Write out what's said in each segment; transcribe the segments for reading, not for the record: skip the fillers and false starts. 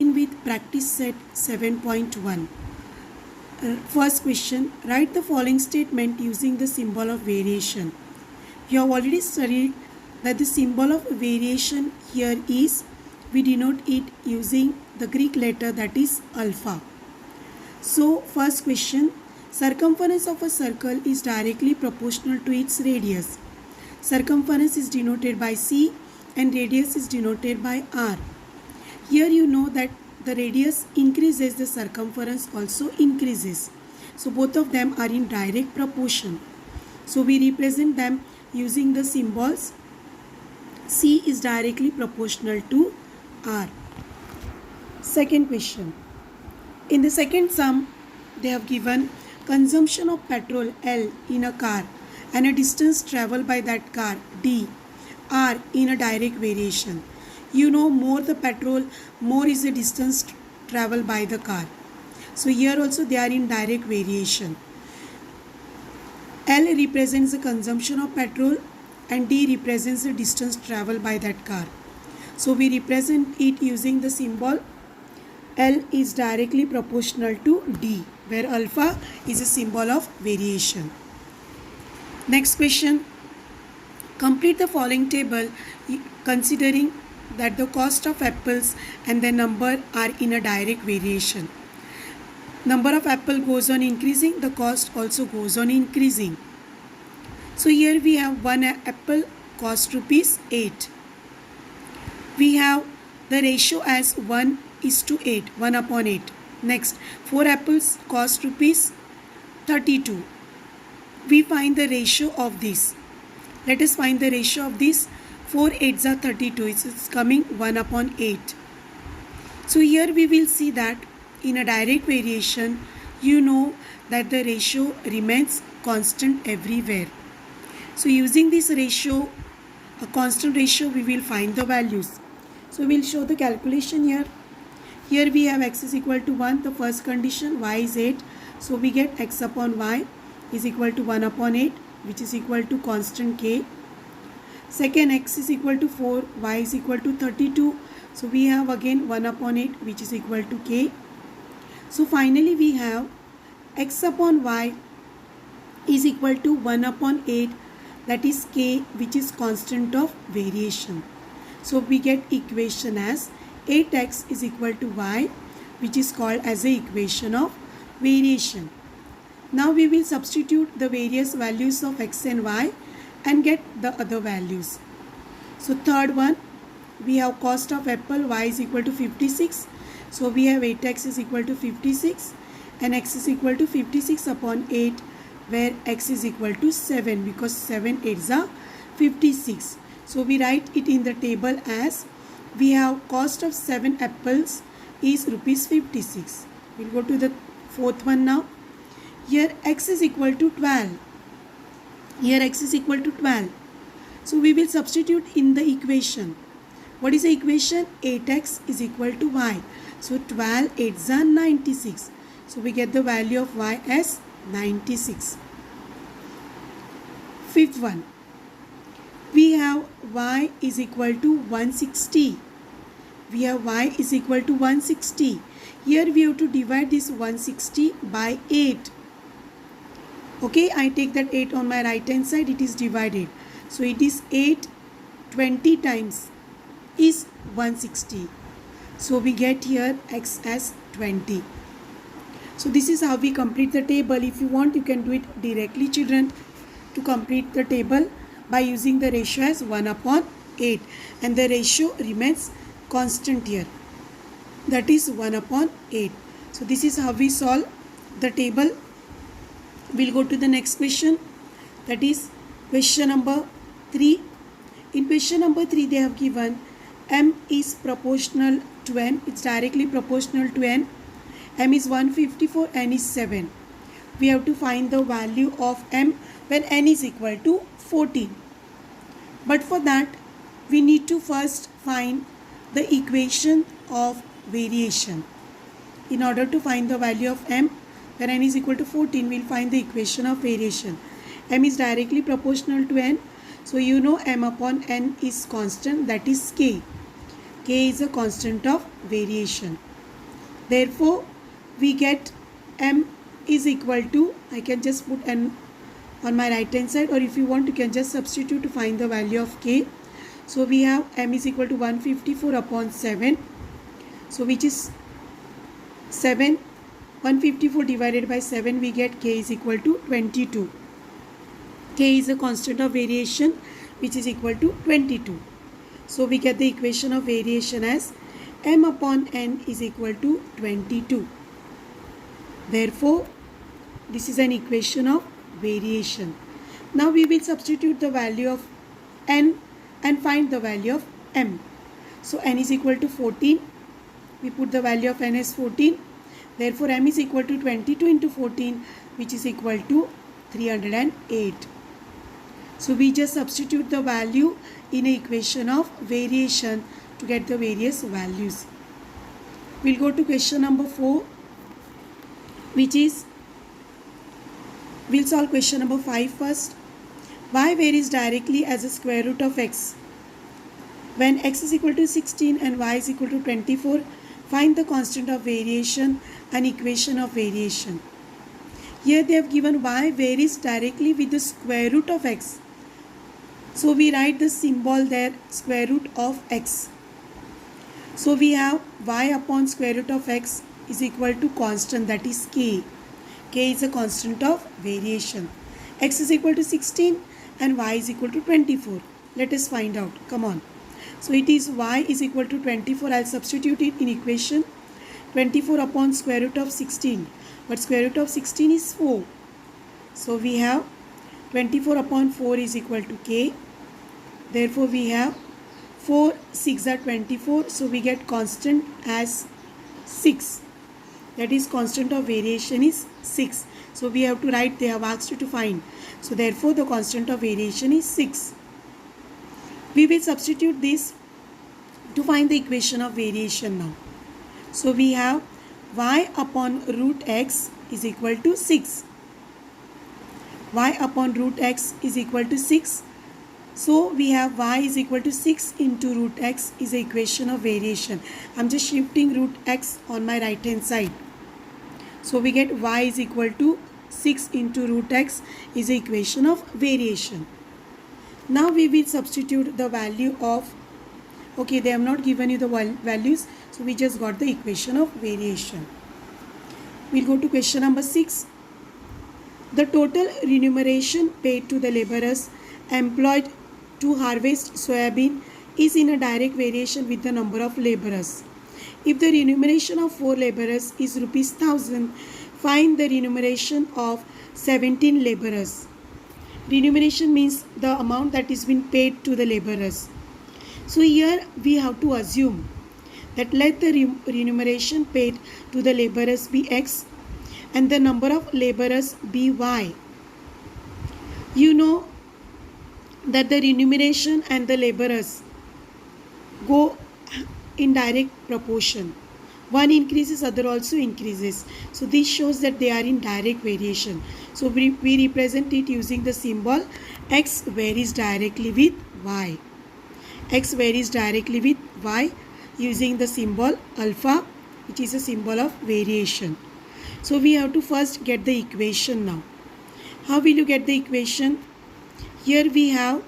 In with practice set 7.1. First question, write the following statement using the symbol of variation. You have already studied that the symbol of variation here is, we denote it using the Greek letter that is alpha. So first question, circumference of a circle is directly proportional to its radius. Circumference is denoted by C and radius is denoted by R. Here you know that the radius increases, the circumference also increases. So both of them are in direct proportion. So we represent them using the symbols. C is directly proportional to R. Second question. In the second sum, they have given consumption of petrol L in a car and a distance traveled by that car D R in a direct variation. You know, more the petrol, more is the distance traveled by the car. So here also they are in direct variation. L represents the consumption of petrol and D represents the distance traveled by that car. So we represent it using the symbol L is directly proportional to D, where alpha is a symbol of variation. Next question. Complete the following table considering that the cost of apples and their number are in a direct variation. Number of apple goes on increasing, the cost also goes on increasing. So here we have one apple cost rupees 8. We have the ratio as 1:8, 1/8. Next, 4 apples cost rupees 32. We find the ratio of this. Let us find the ratio of this. 4 8s are 32. It's coming 1/8. So here we will see that in a direct variation, you know that the ratio remains constant everywhere. So using this ratio, a constant ratio, we will find the values. So we will show the calculation here. Here we have x is equal to 1, the first condition, y is 8. So we get x upon y is equal to 1/8, which is equal to constant k. Second, x is equal to 4, y is equal to 32. So we have again 1/8, which is equal to k. So finally we have x upon y is equal to 1/8, that is k, which is constant of variation. So we get equation as 8x is equal to y, which is called as the equation of variation. Now we will substitute the various values of x and y and get the other values. So third one, we have cost of apple, y is equal to 56. So we have 8x is equal to 56 and x is equal to 56 upon 8, where x is equal to 7 because 7 8s are 56. So we write it in the table as, we have cost of 7 apples is rupees 56. We'll go to the fourth one now. Here x is equal to 12. Here x is equal to 12. So we will substitute in the equation. What is the equation? 8x is equal to y. So 12 8s are 96. So we get the value of y as 96. Fifth one. We have y is equal to 160. We have y is equal to 160. Here we have to divide this 160 by 8. Okay, I take that 8 on my right hand side, it is divided. So it is 8 20 times is 160. So we get here x as 20. So this is how we complete the table. If you want, you can do it directly, children, to complete the table by using the ratio as 1/8, and the ratio remains constant here, that is 1/8. So this is how we solve the table. We'll go to the next question, that is question number 3. In question number 3, they have given m is proportional to n. It's directly proportional to n. M is 154, n is 7. We have to find the value of m when n is equal to 14. But for that, we need to first find the equation of variation. In order to find the value of m when n is equal to 14, we'll find the equation of variation. M is directly proportional to n. So you know m upon n is constant, that is k. K is a constant of variation. Therefore, we get M is equal to, I can just put N on my right hand side, or if you want you can just substitute to find the value of K. So we have M is equal to 154 upon 7. So which is 7. 154 divided by 7, we get K is equal to 22. K is a constant of variation which is equal to 22. So we get the equation of variation as M upon N is equal to 22. Therefore, this is an equation of variation. Now we will substitute the value of N and find the value of M. So N is equal to 14. We put the value of N as 14. Therefore, M is equal to 22 into 14, which is equal to 308. So we just substitute the value in an equation of variation to get the various values. We'll go to question number 4, which is, we'll solve question number 5 first. Y varies directly as a square root of x. When x is equal to 16 and y is equal to 24, find the constant of variation and equation of variation. Here they have given y varies directly with the square root of x. So we write the symbol there, square root of x. So we have y upon square root of x is equal to constant, that is k. K is a constant of variation. X is equal to 16 and y is equal to 24. Let us find out. Come on. So it is y is equal to 24. I'll substitute it in equation. 24 upon square root of 16. But square root of 16 is 4. So we have 24 upon 4 is equal to k. Therefore we have 4 6 are 24. So we get constant as 6. That is constant of variation is 6. So we have to write, they have asked you to find. So therefore the constant of variation is 6. We will substitute this to find the equation of variation now. So we have y upon root x is equal to 6. Y upon root x is equal to 6. So we have y is equal to 6 into root x is the equation of variation. I am just shifting root x on my right hand side. So we get y is equal to 6 into root x is the equation of variation. Now we will substitute the value of, okay, they have not given you the values, so we just got the equation of variation. We'll go to question number 6. The total remuneration paid to the laborers employed to harvest soybean is in a direct variation with the number of laborers. If the remuneration of 4 laborers is rupees 1000, find the remuneration of 17 laborers. Remuneration means the amount that is being paid to the laborers. So here we have to assume that let the remuneration paid to the laborers be x and the number of laborers be y. You know that the remuneration and the laborers go in direct proportion. One increases, other also increases. So this shows that they are in direct variation. So we represent it using the symbol x varies directly with y. X varies directly with y using the symbol alpha, which is a symbol of variation. So we have to first get the equation now. How will you get the equation? Here we have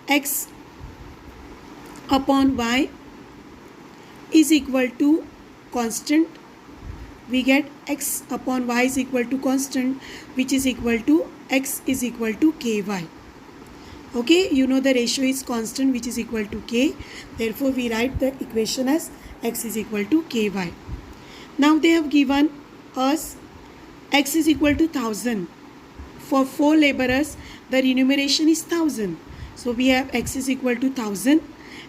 x upon y is equal to constant. We get x upon y is equal to constant, which is equal to x is equal to ky. Okay, you know the ratio is constant, which is equal to k. Therefore we write the equation as x is equal to ky. Now they have given us x is equal to 1000. For 4 laborers the remuneration is 1000. So we have x is equal to 1000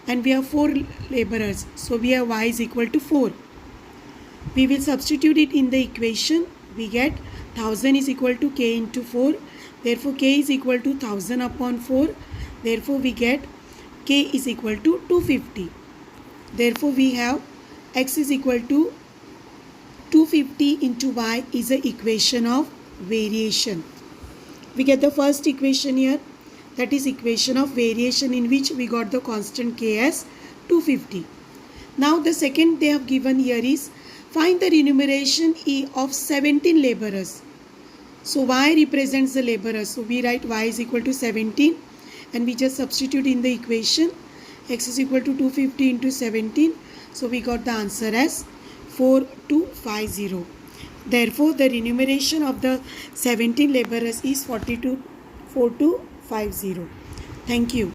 and we have 4 laborers. So we have y is equal to 4. We will substitute it in the equation. We get 1000 is equal to k into 4. Therefore k is equal to 1000 upon 4. Therefore we get k is equal to 250. Therefore we have x is equal to 250 into y is the equation of variation. We get the first equation here, that is equation of variation, in which we got the constant k as 250. Now the second they have given here is find the remuneration of 17 laborers. So y represents the laborers. So we write y is equal to 17 and we just substitute in the equation. X is equal to 250 into 17. So we got the answer as 4250. Therefore, the remuneration of the 17 laborers is 42,4250. Thank you.